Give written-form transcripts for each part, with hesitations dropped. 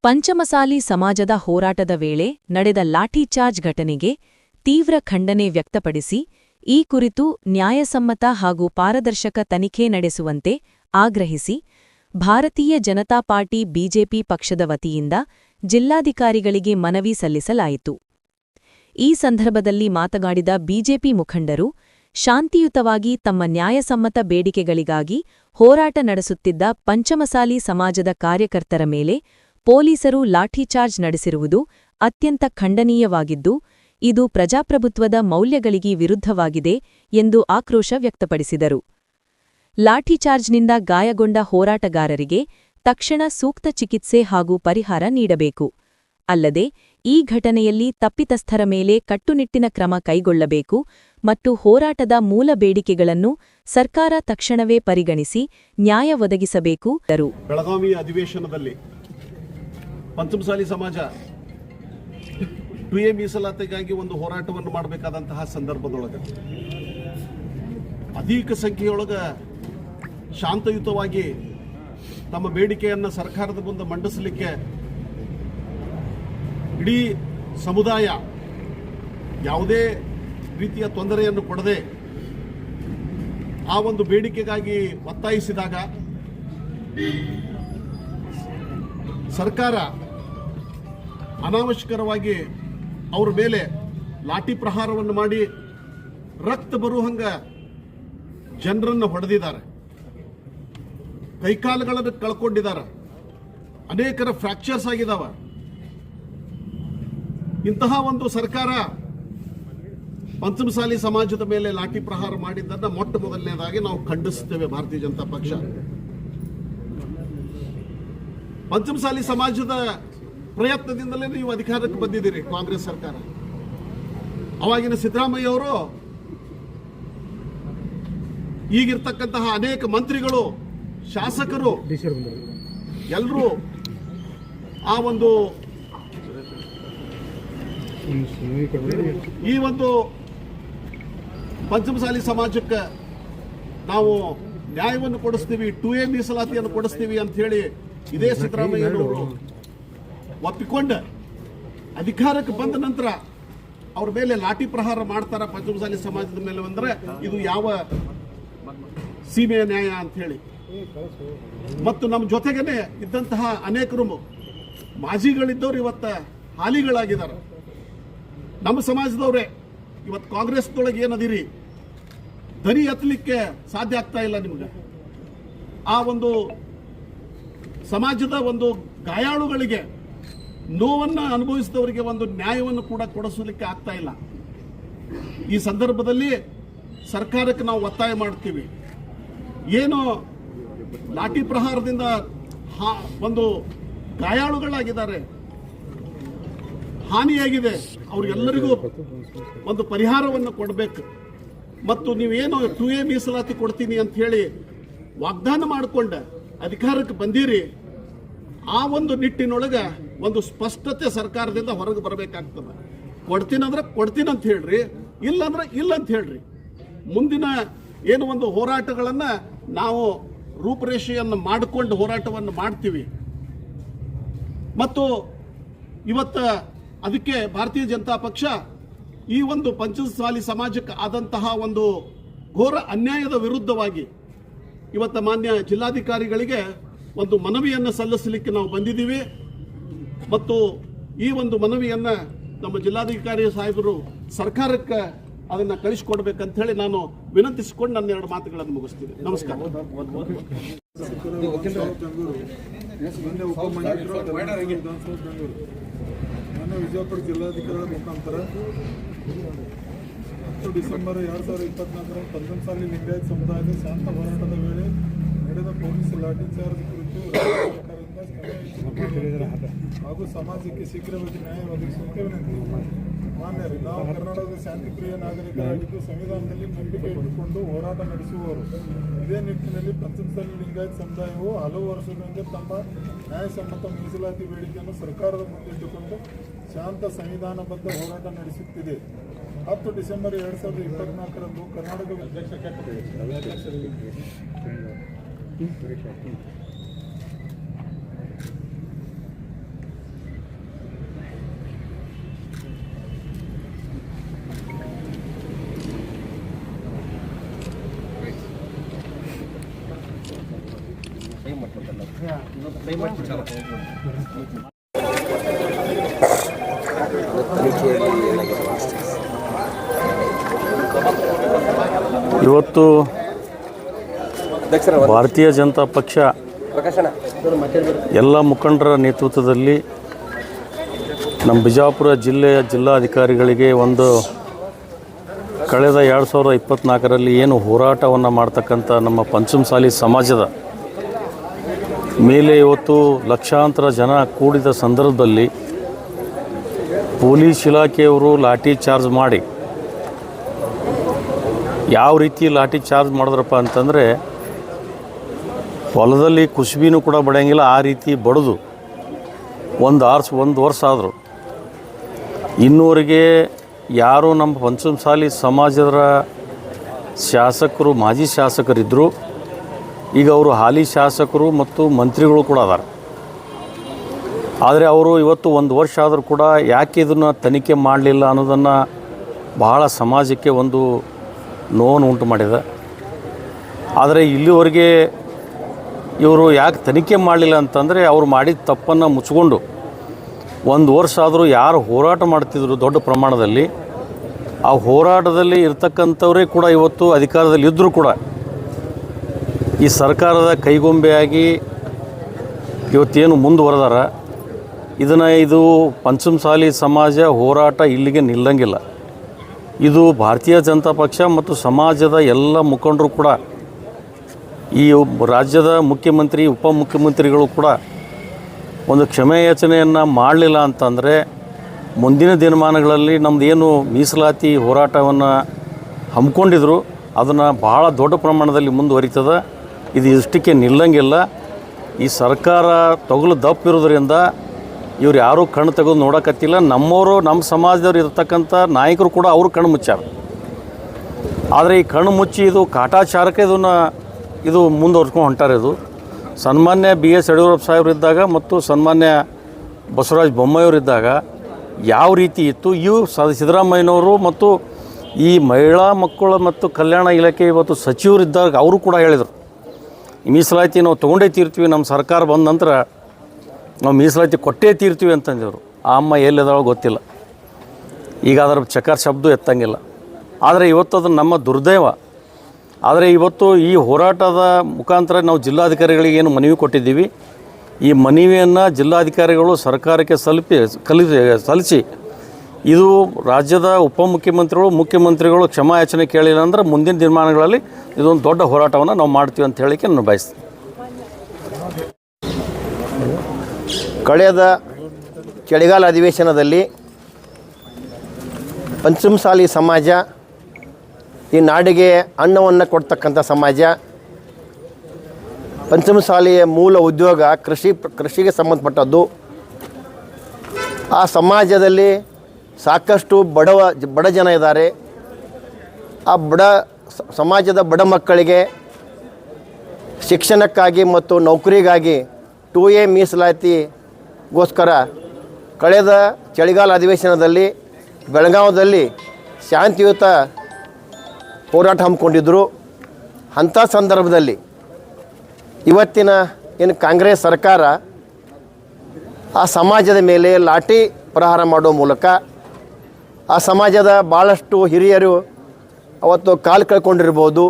ಪಂಚಮಸಾಲಿ ಸಮಾಜದ ಹೋರಾಟದ ವೇಳೆ ನಡೆದ ಲಾಠಿಚಾರ್ಜ್ ಘಟನೆಗೆ ತೀವ್ರ ಖಂಡನೆ ವ್ಯಕ್ತಪಡಿಸಿ ಈ ಕುರಿತು ನ್ಯಾಯಸಮ್ಮತ ಹಾಗೂ ಪಾರದರ್ಶಕ ತನಿಖೆ ನಡೆಸುವಂತೆ ಆಗ್ರಹಿಸಿ ಭಾರತೀಯ ಜನತಾ ಪಾರ್ಟಿ ಬಿಜೆಪಿ ಪಕ್ಷದ ವತಿಯಿಂದ ಜಿಲ್ಲಾಧಿಕಾರಿಗಳಿಗೆ ಮನವಿ ಸಲ್ಲಿಸಲಾಯಿತು. ಈ ಸಂದರ್ಭದಲ್ಲಿ ಮಾತನಾಡಿದ ಬಿಜೆಪಿ ಮುಖಂಡರು, ಶಾಂತಿಯುತವಾಗಿ ತಮ್ಮ ನ್ಯಾಯಸಮ್ಮತ ಬೇಡಿಕೆಗಳಿಗಾಗಿ ಹೋರಾಟ ನಡೆಸುತ್ತಿದ್ದ ಪಂಚಮಸಾಲಿ ಸಮಾಜದ ಕಾರ್ಯಕರ್ತರ ಮೇಲೆ ಪೊಲೀಸರು ಲಾಠಿಚಾರ್ಜ್ ನಡೆಸಿರುವುದು ಅತ್ಯಂತ ಖಂಡನೀಯವಾಗಿದ್ದು, ಇದು ಪ್ರಜಾಪ್ರಭುತ್ವದ ಮೌಲ್ಯಗಳಿಗೆ ವಿರುದ್ಧವಾಗಿದೆ ಎಂದು ಆಕ್ರೋಶ ವ್ಯಕ್ತಪಡಿಸಿದರು. ಲಾಠಿಚಾರ್ಜ್ನಿಂದ ಗಾಯಗೊಂಡ ಹೋರಾಟಗಾರರಿಗೆ ತಕ್ಷಣ ಸೂಕ್ತ ಚಿಕಿತ್ಸೆ ಹಾಗೂ ಪರಿಹಾರ ನೀಡಬೇಕು. ಅಲ್ಲದೆ ಈ ಘಟನೆಯಲ್ಲಿ ತಪ್ಪಿತಸ್ಥರ ಮೇಲೆ ಕಟ್ಟುನಿಟ್ಟಿನ ಕ್ರಮ ಕೈಗೊಳ್ಳಬೇಕು ಮತ್ತು ಹೋರಾಟದ ಮೂಲ ಬೇಡಿಕೆಗಳನ್ನು ಸರ್ಕಾರ ತಕ್ಷಣವೇ ಪರಿಗಣಿಸಿ ನ್ಯಾಯ ಒದಗಿಸಬೇಕು. ಬೆಳಗಾವಿ ಅಧಿವೇಶನದಲ್ಲಿ ಪಂಚಮಸಾಲಿ ಸಮಾಜ 2A ಮೀಸಲಾತಿಗಾಗಿ ಒಂದು ಹೋರಾಟವನ್ನು ಮಾಡಬೇಕಾದಂತಹ ಸಂದರ್ಭದೊಳಗೆ ಅಧಿಕ ಸಂಖ್ಯೆಯೊಳಗೆ ಶಾಂತಯುತವಾಗಿ ತಮ್ಮ ಬೇಡಿಕೆಯನ್ನು ಸರ್ಕಾರದ ಮುಂದೆ ಮಂಡಿಸಲಿಕ್ಕೆ ಇಡೀ ಸಮುದಾಯ ಯಾವುದೇ ರೀತಿಯ ತೊಂದರೆಯನ್ನು ಕೊಡದೆ ಆ ಒಂದು ಬೇಡಿಕೆಗಾಗಿ ಒತ್ತಾಯಿಸಿದಾಗ ಸರ್ಕಾರ ಅನಾವಶ್ಯಕವಾಗಿ ಅವರ ಮೇಲೆ ಲಾಠಿ ಪ್ರಹಾರವನ್ನು ಮಾಡಿ ರಕ್ತ ಬರುವಂಗ ಜನರನ್ನು ಹೊಡೆದಿದ್ದಾರೆ, ಕೈಕಾಲುಗಳನ್ನು ಕಳ್ಕೊಂಡಿದ್ದಾರೆ, ಅನೇಕರ ಫ್ರಾಕ್ಚರ್ಸ್ ಆಗಿದ್ದಾವೆ. ಇಂತಹ ಒಂದು ಸರ್ಕಾರ ಪಂಚಮಸಾಲಿ ಸಮಾಜದ ಮೇಲೆ ಲಾಠಿ ಪ್ರಹಾರ ಮಾಡಿದ್ದನ್ನು ಮೊಟ್ಟ ಮೊದಲನೇದಾಗಿ ನಾವು ಖಂಡಿಸುತ್ತೇವೆ. ಭಾರತೀಯ ಜನತಾ ಪಕ್ಷ ಪಂಚಮಸಾಲಿ ಸಮಾಜದ ಪ್ರಯತ್ನದಿಂದಲೇ ನೀವು ಅಧಿಕಾರಕ್ಕೆ ಬಂದಿದ್ದೀರಿ. ಕಾಂಗ್ರೆಸ್ ಸರ್ಕಾರ ಅವಾಗಿನ ಸಿದ್ದರಾಮಯ್ಯ ಅವರು, ಈಗಿರ್ತಕ್ಕಂತಹ ಅನೇಕ ಮಂತ್ರಿಗಳು, ಶಾಸಕರು ಎಲ್ಲರೂ ಆ ಒಂದು ಈ ಒಂದು ಪಂಚಮಸಾಲಿ ಸಮಾಜಕ್ಕೆ ನಾವು ನ್ಯಾಯವನ್ನು ಕೊಡಿಸ್ತೀವಿ, 2A ಮೀಸಲಾತಿಯನ್ನು ಕೊಡಿಸ್ತೀವಿ ಅಂತ ಹೇಳಿ ಇದೇ ಸಿದ್ದರಾಮಯ್ಯನವರು ಒಪ್ಪಿಕೊಂಡ ಅಧಿಕಾರಕ್ಕೆ ಬಂದ ನಂತರ ಅವ್ರ ಮೇಲೆ ಲಾಠಿ ಪ್ರಹಾರ ಮಾಡ್ತಾರ ಪಂಚಮಸಾಲಿ ಸಮಾಜದ ಮೇಲೆ ಅಂದ್ರೆ ಇದು ಯಾವ ಸೀಮೆಯ ನ್ಯಾಯ ಅಂತ ಹೇಳಿ. ಮತ್ತು ನಮ್ಮ ಜೊತೆಗೇನೆ ಇದ್ದಂತಹ ಅನೇಕರು ಮಾಜಿಗಳಿದ್ದವರು ಇವತ್ತ ಹಾಲಿಗಳಾಗಿದ್ದಾರೆ. ನಮ್ಮ ಸಮಾಜದವರೇ ಇವತ್ತು ಕಾಂಗ್ರೆಸ್ದೊಳಗೆ ಏನದಿರಿ, ದನಿ ಎತ್ತಲಿಕ್ಕೆ ಸಾಧ್ಯ ಆಗ್ತಾ ಇಲ್ಲ ನಿಮ್ಗೆ. ಆ ಒಂದು ಸಮಾಜದ ಒಂದು ಗಾಯಾಳುಗಳಿಗೆ, ನೋವನ್ನು ಅನುಭವಿಸಿದವರಿಗೆ ಒಂದು ನ್ಯಾಯವನ್ನು ಕೂಡ ಕೊಡಿಸಲಿಕ್ಕೆ ಆಗ್ತಾ ಇಲ್ಲ. ಈ ಸಂದರ್ಭದಲ್ಲಿ ಸರ್ಕಾರಕ್ಕೆ ನಾವು ಒತ್ತಾಯ ಮಾಡ್ತೀವಿ, ಏನು ಲಾಠಿ ಪ್ರಹಾರದಿಂದ ಒಂದು ಗಾಯಾಳುಗಳಾಗಿದ್ದಾರೆ, ಹಾನಿಯಾಗಿದೆ, ಅವ್ರಿಗೆಲ್ಲರಿಗೂ ಒಂದು ಪರಿಹಾರವನ್ನು ಕೊಡಬೇಕು. ಮತ್ತು ನೀವೇನು 2A ಮೀಸಲಾತಿ ಕೊಡ್ತೀನಿ ಅಂತ ಹೇಳಿ ವಾಗ್ದಾನ ಮಾಡಿಕೊಂಡ ಅಧಿಕಾರಕ್ಕೆ ಬಂದಿರಿ, ಆ ಒಂದು ನಿಟ್ಟಿನೊಳಗೆ ಒಂದು ಸ್ಪಷ್ಟತೆ ಸರ್ಕಾರದಿಂದ ಹೊರಗೆ ಬರಬೇಕಾಗ್ತದೆ. ಕೊಡ್ತೀನಂದ್ರೆ ಕೊಡ್ತೀನಿ ಅಂತ ಹೇಳ್ರಿ, ಇಲ್ಲಂದ್ರೆ ಇಲ್ಲ ಅಂತ ಹೇಳ್ರಿ. ಮುಂದಿನ ಏನು ಒಂದು ಹೋರಾಟಗಳನ್ನು ನಾವು ರೂಪರೇಷೆಯನ್ನು ಮಾಡಿಕೊಂಡು ಹೋರಾಟವನ್ನು ಮಾಡ್ತೀವಿ. ಮತ್ತು ಇವತ್ತು ಅದಕ್ಕೆ ಭಾರತೀಯ ಜನತಾ ಪಕ್ಷ ಈ ಒಂದು ಪಂಚಮಸಾಲಿ ಸಮಾಜಕ್ಕೆ ಆದಂತಹ ಒಂದು ಘೋರ ಅನ್ಯಾಯದ ವಿರುದ್ಧವಾಗಿ ಇವತ್ತು ಮಾನ್ಯ ಜಿಲ್ಲಾಧಿಕಾರಿಗಳಿಗೆ ಒಂದು ಮನವಿಯನ್ನು ಸಲ್ಲಿಸಲಿಕ್ಕೆ ನಾವು ಬಂದಿದ್ದೀವಿ. ಮತ್ತು ಈ ಒಂದು ಮನವಿಯನ್ನು ನಮ್ಮ ಜಿಲ್ಲಾಧಿಕಾರಿ ಸಾಹೇಬರು ಸರ್ಕಾರಕ್ಕೆ ಅದನ್ನು ಕಳಿಸಿಕೊಡ್ಬೇಕಂತ ಹೇಳಿ ನಾನು ವಿನಂತಿಸಿಕೊಂಡು ನನ್ನ ಎರಡು ಮಾತುಗಳನ್ನು ಮುಗಿಸ್ತೀನಿ. ನಮಸ್ಕಾರ. ನಾನು ವಿಜಯಪುರ ಜಿಲ್ಲಾಧಿಕಾರಿಗಳ ಮುಖಾಂತರ 10 ಡಿಸೆಂಬರ್ 2024 ಪಂಚಮಸಾಲಿ ಲಿಂಗಾಯತ ಸಮುದಾಯದ ಶಾಂತ ಹೋರಾಟದ ವೇಳೆ ನಡೆದ ಪೊಲೀಸ್ ಲಾಠಿಚಾರ್ಜ್ ಕುರಿತು ಹಾಗೂ ಸಮಾಜಕ್ಕೆ ಶೀಘ್ರವಾಗಿ ನ್ಯಾಯ ಒದಗಿಸುವಂತೆ ವಿನಂತಿ. ಮಾನ್ಯರೇ, ನಾವು ಕರ್ನಾಟಕದ ಶಾಂತಿಪ್ರಿಯ ನಾಗರಿಕರಾಗಿದ್ದು ಸಂವಿಧಾನದಲ್ಲಿ ನಂಬಿಕೆ ಇಟ್ಟುಕೊಂಡು ಹೋರಾಟ ನಡೆಸುವವರು. ಇದೇ ನಿಟ್ಟಿನಲ್ಲಿ ಪಂಚಮಸಾಲಿ ಲಿಂಗಾಯತ ಸಮುದಾಯವು ಹಲವು ವರ್ಷಗಳಿಂದ ತಮ್ಮ ನ್ಯಾಯಸಮ್ಮತ ಮೀಸಲಾತಿ ಬೇಡಿಕೆಯನ್ನು ಸರ್ಕಾರದ ಮುಂದಿಟ್ಟುಕೊಂಡು ಶಾಂತ ಸಂವಿಧಾನಬದ್ಧ ಹೋರಾಟ ನಡೆಸುತ್ತಿದೆ. 10 ಡಿಸೆಂಬರ್ 2024ರಂದು ಕರ್ನಾಟಕ ಇವತ್ತು ಭಾರತೀಯ ಜನತಾ ಪಕ್ಷ ಎಲ್ಲ ಮುಖಂಡರ ನೇತೃತ್ವದಲ್ಲಿ ನಮ್ಮ ಬಿಜಾಪುರ ಜಿಲ್ಲೆಯ ಜಿಲ್ಲಾಧಿಕಾರಿಗಳಿಗೆ ಒಂದು ಕಳೆದ 2024ರಲ್ಲಿ ಏನು ಹೋರಾಟವನ್ನು ಮಾಡ್ತಕ್ಕಂಥ ನಮ್ಮ ಪಂಚಮಸಾಲಿ ಸಮಾಜದ ಮೇಲೆ ಇವತ್ತು ಲಕ್ಷಾಂತರ ಜನ ಕೂಡಿದ ಸಂದರ್ಭದಲ್ಲಿ ಪೊಲೀಸ್ ಇಲಾಖೆಯವರು ಲಾಠಿ ಚಾರ್ಜ್ ಮಾಡಿ ಯಾವ ರೀತಿ ಲಾಠಿ ಚಾರ್ಜ್ ಮಾಡಿದ್ರಪ್ಪ ಅಂತಂದರೆ ಹೊಲದಲ್ಲಿ ಕುಸುಬಿನೂ ಕೂಡ ಬಡಿಯಂಗಿಲ್ಲ, ಆ ರೀತಿ ಬಡಿದು ಒಂದು ವರ್ಷ ಆದರು. ಇನ್ನೂವರೆಗೆ ಯಾರು ನಮ್ಮ ಪಂಚಮಸಾಲಿ ಸಮಾಜದ ಶಾಸಕರು, ಮಾಜಿ ಶಾಸಕರಿದ್ದರು, ಈಗ ಅವರು ಹಾಲಿ ಶಾಸಕರು ಮತ್ತು ಮಂತ್ರಿಗಳು ಕೂಡ ಅದಾರ. ಆದರೆ ಅವರು ಇವತ್ತು ಒಂದು ವರ್ಷ ಆದರೂ ಕೂಡ ಯಾಕೆ ಇದನ್ನು ತನಿಖೆ ಮಾಡಲಿಲ್ಲ ಅನ್ನೋದನ್ನು ಬಹಳ ಸಮಾಜಕ್ಕೆ ಒಂದು ನೋವನ್ನು ಉಂಟು ಮಾಡಿದೆ. ಆದರೆ ಇಲ್ಲಿವರೆಗೆ ಇವರು ಯಾಕೆ ತನಿಖೆ ಮಾಡಲಿಲ್ಲ ಅಂತಂದರೆ ಅವರು ಮಾಡಿದ ತಪ್ಪನ್ನು ಮುಚ್ಚಿಕೊಂಡು ಒಂದು ವರ್ಷ ಆದರೂ ಯಾರು ಹೋರಾಟ ಮಾಡ್ತಿದ್ರು ದೊಡ್ಡ ಪ್ರಮಾಣದಲ್ಲಿ, ಆ ಹೋರಾಟದಲ್ಲಿ ಇರ್ತಕ್ಕಂಥವರೇ ಕೂಡ ಇವತ್ತು ಅಧಿಕಾರದಲ್ಲಿ ಇದ್ದರೂ ಕೂಡ ಈ ಸರ್ಕಾರದ ಕೈಗೊಂಬೆಯಾಗಿ ಇವತ್ತೇನು ಮುಂದುವರೆದಾರ. ಇದು ಪಂಚಮಸಾಲಿ ಸಮಾಜ ಹೋರಾಟ ಇಲ್ಲಿಗೆ ನಿಲ್ಲಂಗಿಲ್ಲ. ಇದು ಭಾರತೀಯ ಜನತಾ ಪಕ್ಷ ಮತ್ತು ಸಮಾಜದ ಎಲ್ಲ ಮುಖಂಡರು ಕೂಡ, ಈ ರಾಜ್ಯದ ಮುಖ್ಯಮಂತ್ರಿ ಉಪಮುಖ್ಯಮಂತ್ರಿಗಳು ಕೂಡ ಒಂದು ಕ್ಷಮೆಯಾಚನೆಯನ್ನು ಮಾಡಲಿಲ್ಲ ಅಂತಂದರೆ ಮುಂದಿನ ದಿನಮಾನಗಳಲ್ಲಿ ನಮ್ಮದು ಏನು ಮೀಸಲಾತಿ ಹೋರಾಟವನ್ನು ಹಮ್ಮಿಕೊಂಡಿದ್ರು ಅದನ್ನು ಭಾಳ ದೊಡ್ಡ ಪ್ರಮಾಣದಲ್ಲಿ ಮುಂದುವರಿತದೆ. ಇದು ಇಷ್ಟಕ್ಕೆ ನಿಲ್ಲಂಗಿಲ್ಲ. ಈ ಸರ್ಕಾರ ತೊಗಲು ದಪ್ಪಿರೋದ್ರಿಂದ ಇವ್ರು ಯಾರೂ ಕಣ್ಣು ತೆಗೆದು ನೋಡೋಕತ್ತಿಲ್ಲ. ನಮ್ಮವರು, ನಮ್ಮ ಸಮಾಜದವ್ರು ಇರತಕ್ಕಂಥ ನಾಯಕರು ಕೂಡ ಅವರು ಕಣ್ಣು ಮುಚ್ಚಾರ. ಆದರೆ ಈ ಕಣ್ಣು ಮುಚ್ಚಿ ಇದು ಕಾಟಾಚಾರಕ್ಕೆ ಇದು ಮುಂದುವರ್ಸ್ಕೊಂಡು ಹೊಂಟಾರೆ. ಇದು ಸನ್ಮಾನ್ಯ BS ಯಡಿಯೂರಪ್ಪ ಸಾಹೇಬರಿದ್ದಾಗ ಮತ್ತು ಸನ್ಮಾನ್ಯ ಬಸವರಾಜ ಬೊಮ್ಮಾಯಿಯವರಿದ್ದಾಗ ಯಾವ ರೀತಿ ಇತ್ತು, ಇವು ಸಿದ್ದರಾಮಯ್ಯನವರು ಮತ್ತು ಈ ಮಹಿಳಾ ಮಕ್ಕಳ ಮತ್ತು ಕಲ್ಯಾಣ ಇಲಾಖೆ ಇವತ್ತು ಸಚಿವರಿದ್ದಾಗ ಅವರು ಕೂಡ ಹೇಳಿದರು, ಮೀಸಲಾತಿ ನಾವು ತೊಗೊಂಡೇ ತೀರ್ತೀವಿ, ನಮ್ಮ ಸರ್ಕಾರ ಬಂದ ನಂತರ ನಾವು ಮೀಸಲಾತಿ ಕೊಟ್ಟೇ ತೀರ್ತೀವಿ ಅಂತಂದಿದ್ರು. ಆ ಅಮ್ಮ ಎಲ್ಲಿದಾಳೋ ಗೊತ್ತಿಲ್ಲ, ಈಗ ಅದರ ಚಕಾರ ಶಬ್ದ ಎತ್ತಂಗಿಲ್ಲ. ಆದರೆ ಇವತ್ತು ಅದು ನಮ್ಮ ದುರ್ದೈವ. ಆದರೆ ಇವತ್ತು ಈ ಹೋರಾಟದ ಮುಖಾಂತರ ನಾವು ಜಿಲ್ಲಾಧಿಕಾರಿಗಳಿಗೆ ಏನು ಮನವಿ ಕೊಟ್ಟಿದ್ದೀವಿ, ಈ ಮನವಿಯನ್ನು ಜಿಲ್ಲಾಧಿಕಾರಿಗಳು ಸರ್ಕಾರಕ್ಕೆ ಸಲ್ಲಿಸಿ ಇದು ರಾಜ್ಯದ ಉಪಮುಖ್ಯಮಂತ್ರಿಗಳು, ಮುಖ್ಯಮಂತ್ರಿಗಳು ಕ್ಷಮಾಯಾಚನೆ ಕೇಳಿಲ್ಲ ಅಂದರೆ ಮುಂದಿನ ದಿನಮಾನಗಳಲ್ಲಿ ಇದೊಂದು ದೊಡ್ಡ ಹೋರಾಟವನ್ನು ನಾವು ಮಾಡ್ತೀವಿ ಅಂತ ಹೇಳಿಕೆ ನಾನು ಬಯಸ್ತೀನಿ. ಕಳೆದ ಚಳಿಗಾಲ ಅಧಿವೇಶನದಲ್ಲಿ ಪಂಚಮಸಾಲಿ ಸಮಾಜ ಈ ನಾಡಿಗೆ ಅನ್ನವನ್ನು ಕೊಡ್ತಕ್ಕಂಥ ಸಮಾಜ, ಪಂಚಮಸಾಲಿಯ ಮೂಲ ಉದ್ಯೋಗ ಕೃಷಿಗೆ ಸಂಬಂಧಪಟ್ಟದ್ದು. ಆ ಸಮಾಜದಲ್ಲಿ ಸಾಕಷ್ಟು ಬಡ ಜನ ಇದ್ದಾರೆ. ಆ ಸಮಾಜದ ಬಡ ಮಕ್ಕಳಿಗೆ ಶಿಕ್ಷಣಕ್ಕಾಗಿ ಮತ್ತು ನೌಕರಿಗಾಗಿ 2A ಮೀಸಲಾತಿಗೋಸ್ಕರ ಕಳೆದ ಚಳಿಗಾಲ ಅಧಿವೇಶನದಲ್ಲಿ ಬೆಳಗಾವದಲ್ಲಿ ಶಾಂತಿಯುತ ಹೋರಾಟ ಹಮ್ಮಿಕೊಂಡಿದ್ದರು. ಅಂಥ ಸಂದರ್ಭದಲ್ಲಿ ಇವತ್ತಿನ ಏನು ಕಾಂಗ್ರೆಸ್ ಸರ್ಕಾರ ಆ ಸಮಾಜದ ಮೇಲೆ ಲಾಠಿ ಪ್ರಹಾರ ಮಾಡುವ ಮೂಲಕ ಆ ಸಮಾಜದ ಭಾಳಷ್ಟು ಹಿರಿಯರು ಅವತ್ತು ಕಾಲು ಕಳ್ಕೊಂಡಿರ್ಬೋದು.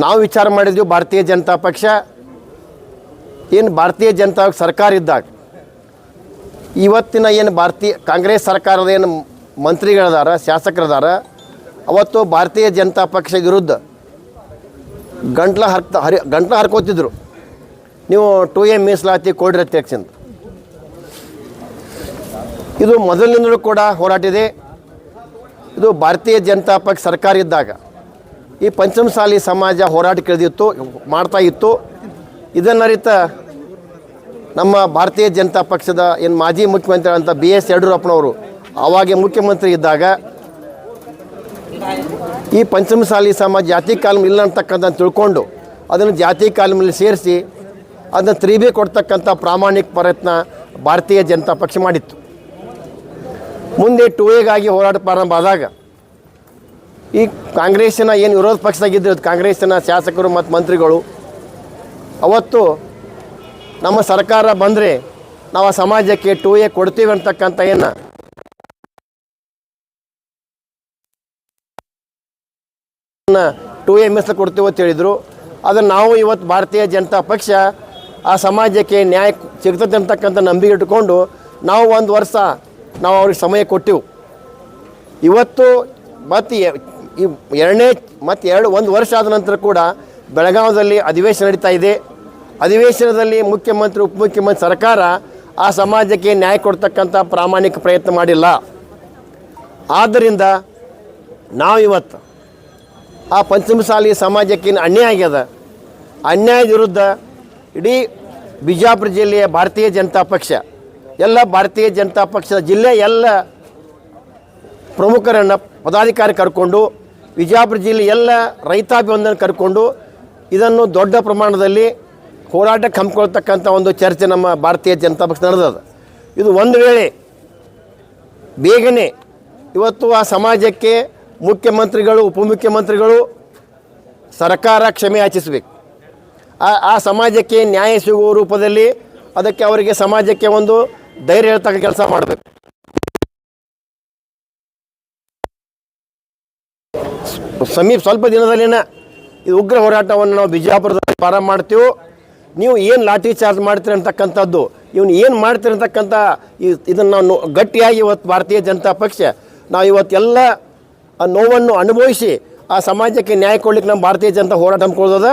ನಾವು ವಿಚಾರ ಮಾಡಿದ್ವಿ, ಭಾರತೀಯ ಜನತಾ ಪಕ್ಷ ಏನು ಭಾರತೀಯ ಜನತಾ ಸರ್ಕಾರ ಇದ್ದಾಗ ಇವತ್ತಿನ ಏನು ಕಾಂಗ್ರೆಸ್ ಸರ್ಕಾರದ ಏನು ಮಂತ್ರಿಗಳದಾರ, ಶಾಸಕರದಾರ, ಅವತ್ತು ಭಾರತೀಯ ಜನತಾ ಪಕ್ಷ ವಿರುದ್ಧ ಗಂಟ್ಲ ಹರ್ಕೋತಿದ್ರು, ನೀವು 2A ಮೀಸಲಾತಿ ಕೊಡ್ರಿ ಅಧ್ಯಕ್ಷಂತ. ಇದು ಮೊದಲಿನಿಂದಲೂ ಕೂಡ ಹೋರಾಟ ಇದೆ. ಇದು ಭಾರತೀಯ ಜನತಾ ಪಕ್ಷ ಸರ್ಕಾರ ಇದ್ದಾಗ ಈ ಪಂಚಮಸಾಲಿ ಸಮಾಜ ಹೋರಾಟ ಮಾಡ್ತಾ ಇತ್ತು. ಇದನ್ನರಿತ ನಮ್ಮ ಭಾರತೀಯ ಜನತಾ ಪಕ್ಷದ ಏನು ಮಾಜಿ ಮುಖ್ಯಮಂತ್ರಿ ಅಂತ BS ಯಡಿಯೂರಪ್ಪನವರು ಆವಾಗ ಮುಖ್ಯಮಂತ್ರಿ ಇದ್ದಾಗ ಈ ಪಂಚಮಸಾಲಿ ಸಮಾಜ ಜಾತಿ ಕಾಲಮ್ ಇಲ್ಲ ಅಂತಕ್ಕಂಥ ತಿಳ್ಕೊಂಡು ಅದನ್ನು ಜಾತಿ ಕಾಲಮಲ್ಲಿ ಸೇರಿಸಿ ಅದನ್ನು 3B ಕೊಡ್ತಕ್ಕಂಥ ಪ್ರಾಮಾಣಿಕ ಪ್ರಯತ್ನ ಭಾರತೀಯ ಜನತಾ ಪಕ್ಷ ಮಾಡಿತ್ತು. ಮುಂದೆ 2Aಗಾಗಿ ಹೋರಾಟ ಪ್ರಾರಂಭ ಆದಾಗ ಈ ಕಾಂಗ್ರೆಸ್ಸಿನ ಏನು ವಿರೋಧ ಪಕ್ಷದಾಗಿದ್ದರು ಕಾಂಗ್ರೆಸ್ಸಿನ ಶಾಸಕರು ಮತ್ತು ಮಂತ್ರಿಗಳು ಅವತ್ತು ನಮ್ಮ ಸರ್ಕಾರ ಬಂದರೆ ನಾವು ಆ ಸಮಾಜಕ್ಕೆ 2A ಕೊಡ್ತೀವಿ ಅಂತಕ್ಕಂಥ ಏನು 2A ಮೀಸಲು ಕೊಡ್ತೀವಿ ಅಂತ ಹೇಳಿದರು. ಅದನ್ನು ನಾವು ಇವತ್ತು ಭಾರತೀಯ ಜನತಾ ಪಕ್ಷ ಆ ಸಮಾಜಕ್ಕೆ ನ್ಯಾಯ ಸಿಗ್ತದೆ ಅಂತಕ್ಕಂಥ ನಂಬಿಕೆ ಇಟ್ಕೊಂಡು ನಾವು 1 ವರ್ಷ ನಾವು ಅವ್ರಿಗೆ ಸಮಯ ಕೊಟ್ಟೆವು. ಇವತ್ತು ಮತ್ತು ಒಂದು ವರ್ಷ ಆದ ನಂತರ ಕೂಡ ಬೆಳಗಾವಿಯಲ್ಲಿ ಅಧಿವೇಶನ ನಡೀತಾ ಇದೆ. ಅಧಿವೇಶನದಲ್ಲಿ ಮುಖ್ಯಮಂತ್ರಿ ಉಪಮುಖ್ಯಮಂತ್ರಿ ಸರ್ಕಾರ ಆ ಸಮಾಜಕ್ಕೆ ನ್ಯಾಯ ಕೊಡ್ತಕ್ಕಂಥ ಪ್ರಾಮಾಣಿಕ ಪ್ರಯತ್ನ ಮಾಡಿಲ್ಲ. ಆದ್ದರಿಂದ ನಾವಿವತ್ತು ಆ ಪಂಚಮಸಾಲಿ ಸಮಾಜಕ್ಕೆ ಅನ್ಯಾಯ ಆಗ್ಯದ, ಅನ್ಯಾಯದ ವಿರುದ್ಧ ಇಡೀ ಬಿಜಾಪುರ ಜಿಲ್ಲೆಯ ಭಾರತೀಯ ಜನತಾ ಪಕ್ಷ ಎಲ್ಲ ಭಾರತೀಯ ಜನತಾ ಪಕ್ಷದ ಜಿಲ್ಲೆ ಎಲ್ಲ ಪ್ರಮುಖರನ್ನು ಪದಾಧಿಕಾರಿ ಕರ್ಕೊಂಡು ವಿಜಯಪುರ ಜಿಲ್ಲೆ ಎಲ್ಲ ರೈತಾಪಿ ಒಂದನ್ನು ಕರ್ಕೊಂಡು ಇದನ್ನು ದೊಡ್ಡ ಪ್ರಮಾಣದಲ್ಲಿ ಹೋರಾಟಕ್ಕೆ ಹಮ್ಮಿಕೊಳ್ತಕ್ಕಂಥ ಒಂದು ಚರ್ಚೆ ನಮ್ಮ ಭಾರತೀಯ ಜನತಾ ಪಕ್ಷ ನಡೆದದ. ಇದು ಒಂದು ವೇಳೆ ಬೇಗನೆ ಇವತ್ತು ಆ ಸಮಾಜಕ್ಕೆ ಮುಖ್ಯಮಂತ್ರಿಗಳು ಉಪಮುಖ್ಯಮಂತ್ರಿಗಳು ಸರ್ಕಾರ ಕ್ಷಮೆ ಯಾಚಿಸಬೇಕು. ಆ ಸಮಾಜಕ್ಕೆ ನ್ಯಾಯ ಸಿಗುವ ರೂಪದಲ್ಲಿ ಅದಕ್ಕೆ ಅವರಿಗೆ ಸಮಾಜಕ್ಕೆ ಒಂದು ಧೈರ್ಯ ಹೇಳ್ತಕ್ಕ ಕೆಲಸ ಮಾಡಬೇಕು. ಸ್ವಲ್ಪ ದಿನದಲ್ಲಿನ ಇದು ಉಗ್ರ ಹೋರಾಟವನ್ನು ನಾವು ಬಿಜಾಪುರದಲ್ಲಿ ಪ್ರಾರಂಭ ಮಾಡ್ತೀವಿ. ನೀವು ಏನು ಲಾಠಿ ಚಾರ್ಜ್ ಮಾಡ್ತೀರಿ ಅಂತಕ್ಕಂಥದ್ದು ಇವನು ಏನು ಮಾಡ್ತೀರಿ ಅಂತಕ್ಕಂಥ ಇದನ್ನು ನಾವು ಗಟ್ಟಿಯಾಗಿ ಇವತ್ತು ಭಾರತೀಯ ಜನತಾ ಪಕ್ಷ ನಾವು ಇವತ್ತೆಲ್ಲ ನೋವನ್ನು ಅನುಭವಿಸಿ ಆ ಸಮಾಜಕ್ಕೆ ನ್ಯಾಯ ಕೊಡ್ಲಿಕ್ಕೆ ನಮ್ಮ ಭಾರತೀಯ ಜನತಾ ಹೋರಾಟ ಹಮ್ಮಿಕೊಳ್ಳೋದ.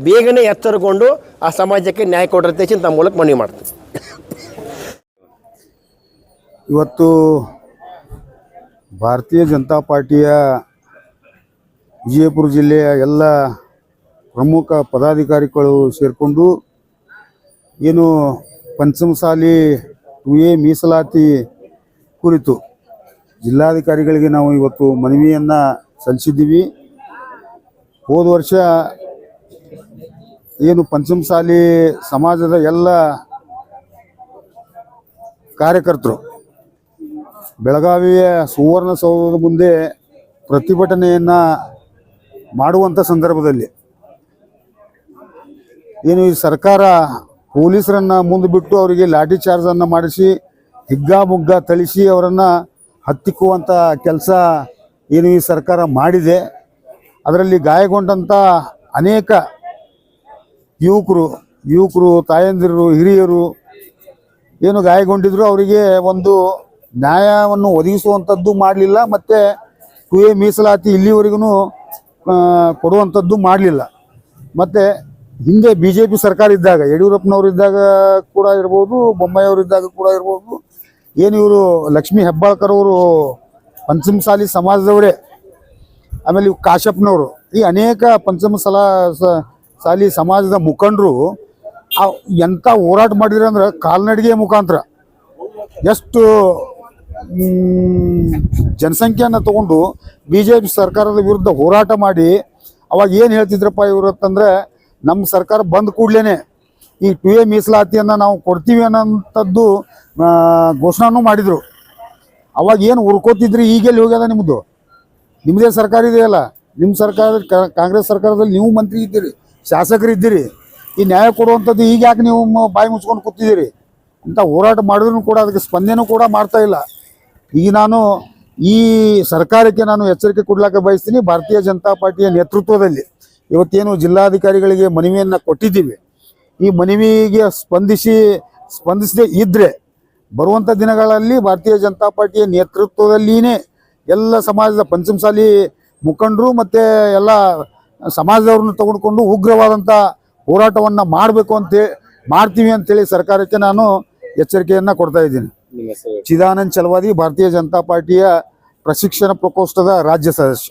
ಬೇಗನೆ ಎಚ್ಚರಗೊಂಡು ಆ ಸಮಾಜಕ್ಕೆ ನ್ಯಾಯ ಕೊಡಿರುತ್ತೆ ತಮ್ಮ ಮೂಲಕ ಮನವಿ ಮಾಡ್ತೀವಿ. ಇವತ್ತು ಭಾರತೀಯ ಜನತಾ ಪಾರ್ಟಿಯ ವಿಜಯಪುರ ಜಿಲ್ಲೆಯ ಎಲ್ಲ ಪ್ರಮುಖ ಪದಾಧಿಕಾರಿಗಳು ಸೇರಿಕೊಂಡು ಏನು ಪಂಚಮಸಾಲಿ 2A ಮೀಸಲಾತಿ ಕುರಿತು ಜಿಲ್ಲಾಧಿಕಾರಿಗಳಿಗೆ ನಾವು ಇವತ್ತು ಮನವಿಯನ್ನು ಸಲ್ಲಿಸಿದ್ದೀವಿ. ಹೋದ ವರ್ಷ ಏನು ಪಂಚಮಸಾಲಿ ಸಮಾಜದ ಎಲ್ಲ ಕಾರ್ಯಕರ್ತರು ಬೆಳಗಾವಿಯ ಸುವರ್ಣಸೌಧದ ಮುಂದೆ ಪ್ರತಿಭಟನೆಯನ್ನು ಮಾಡುವಂಥ ಸಂದರ್ಭದಲ್ಲಿ ಏನು ಈ ಸರ್ಕಾರ ಪೊಲೀಸರನ್ನು ಮುಂದೆ ಬಿಟ್ಟು ಅವರಿಗೆ ಲಾಠಿ ಚಾರ್ಜನ್ನು ಮಾಡಿಸಿ ಹಿಗ್ಗಾಮುಗ್ಗಾ ಥಳಿಸಿ ಅವರನ್ನು ಹತ್ತಿಕ್ಕುವಂಥ ಕೆಲಸ ಏನು ಈ ಸರ್ಕಾರ ಮಾಡಿದೆ. ಅದರಲ್ಲಿ ಗಾಯಗೊಂಡಂಥ ಅನೇಕ ಯುವಕರು ತಾಯಂದಿರು ಹಿರಿಯರು ಏನು ಗಾಯಗೊಂಡಿದ್ರು ಅವರಿಗೆ ಒಂದು ನ್ಯಾಯವನ್ನು ಒದಗಿಸುವಂಥದ್ದು ಮಾಡಲಿಲ್ಲ. ಮತ್ತು 2A ಮೀಸಲಾತಿ ಇಲ್ಲಿವರೆಗೂ ಕೊಡುವಂಥದ್ದು ಮಾಡಲಿಲ್ಲ. ಮತ್ತು ಹಿಂದೆ BJP ಸರ್ಕಾರ ಇದ್ದಾಗ ಯಡಿಯೂರಪ್ಪನವರು ಇದ್ದಾಗ ಕೂಡ ಇರ್ಬೋದು, ಬೊಮ್ಮಾಯಿಯವರು ಇದ್ದಾಗ ಕೂಡ ಇರ್ಬೋದು, ಏನು ಇವರು ಲಕ್ಷ್ಮೀ ಹೆಬ್ಬಾಳ್ಕರ್ ಅವರು ಪಂಚಮಸಾಲಿ ಸಮಾಜದವರೇ, ಆಮೇಲೆ ಇವು ಕಾಶಪ್ಪನವರು, ಈ ಅನೇಕ ಪಂಚಮಸಾಲಿ ಸಮಾಜದ ಮುಖಂಡರು ಎಂಥ ಹೋರಾಟ ಮಾಡಿದ್ರು ಅಂದ್ರೆ ಕಾಲ್ನಡಿಗೆ ಮುಖಾಂತರ ಎಷ್ಟು ಜನಸಂಖ್ಯೆಯನ್ನು ತಗೊಂಡು BJP ಸರ್ಕಾರದ ವಿರುದ್ಧ ಹೋರಾಟ ಮಾಡಿ ಅವಾಗ ಏನು ಹೇಳ್ತಿದ್ರಪ್ಪ ಇವರತ್ತಂದರೆ ನಮ್ಮ ಸರ್ಕಾರ ಬಂದ ಕೂಡಲೇ ಈ 2A ಮೀಸಲಾತಿಯನ್ನು ನಾವು ಕೊಡ್ತೀವಿ ಅನ್ನೋಂಥದ್ದು ಘೋಷಣೆನೂ ಮಾಡಿದರು. ಅವಾಗ ಏನು ಉರ್ಕೋತಿದ್ರಿ, ಈಗೆಲ್ಲಿ ಹೋಗ್ಯದ ನಿಮ್ಮದೇ ಸರ್ಕಾರ ಇದೆಯಲ್ಲ, ನಿಮ್ಮ ಸರ್ಕಾರ ಕಾಂಗ್ರೆಸ್ ಸರ್ಕಾರದಲ್ಲಿ ನೀವು ಮಂತ್ರಿ ಇದ್ದೀರಿ, ಶಾಸಕರಿದ್ದೀರಿ, ಈ ನ್ಯಾಯ ಕೊಡುವಂಥದ್ದು ಈಗ ಯಾಕೆ ನೀವು ಬಾಯಿ ಮುಚ್ಕೊಂಡು ಕೂತಿದ್ದೀರಿ ಅಂತ ಹೋರಾಟ ಮಾಡಿದ್ರು ಕೂಡ ಅದಕ್ಕೆ ಸ್ಪಂದನೆ ಕೂಡ ಮಾಡ್ತಾ ಇಲ್ಲ. ಈಗ ನಾನು ಈ ಸರ್ಕಾರಕ್ಕೆ ನಾನು ಎಚ್ಚರಿಕೆ ಕೊಡ್ಲಿಕ್ಕೆ ಬಯಸ್ತೀನಿ. ಭಾರತೀಯ ಜನತಾ ಪಾರ್ಟಿಯ ನೇತೃತ್ವದಲ್ಲಿ ಇವತ್ತೇನು ಜಿಲ್ಲಾಧಿಕಾರಿಗಳಿಗೆ ಮನವಿಯನ್ನು ಕೊಟ್ಟಿದ್ದೀವಿ, ಈ ಮನವಿಗೆ ಸ್ಪಂದಿಸದೇ ಇದ್ದರೆ ಬರುವಂಥ ದಿನಗಳಲ್ಲಿ ಭಾರತೀಯ ಜನತಾ ಪಾರ್ಟಿಯ ನೇತೃತ್ವದಲ್ಲಿಯೇ ಎಲ್ಲ ಸಮಾಜದ ಪಂಚಮಸಾಲಿ ಮುಖಂಡರು ಮತ್ತು ಎಲ್ಲ ಸಮಾಜದವ್ರನ್ನ ತೆಗೆದುಕೊಂಡು ಉಗ್ರವಾದಂಥ ಹೋರಾಟವನ್ನು ಮಾಡ್ತೀವಿ ಅಂತೇಳಿ ಸರ್ಕಾರಕ್ಕೆ ನಾನು ಎಚ್ಚರಿಕೆಯನ್ನು ಕೊಡ್ತಾ ಇದ್ದೀನಿ. ಚಿದಾನಂದ್ ಚಲವಾದಿ, ಭಾರತೀಯ ಜನತಾ ಪಾರ್ಟಿಯ ಪ್ರಶಿಕ್ಷಣ ಪ್ರಕೋಷ್ಠದ ರಾಜ್ಯ ಸದಸ್ಯ.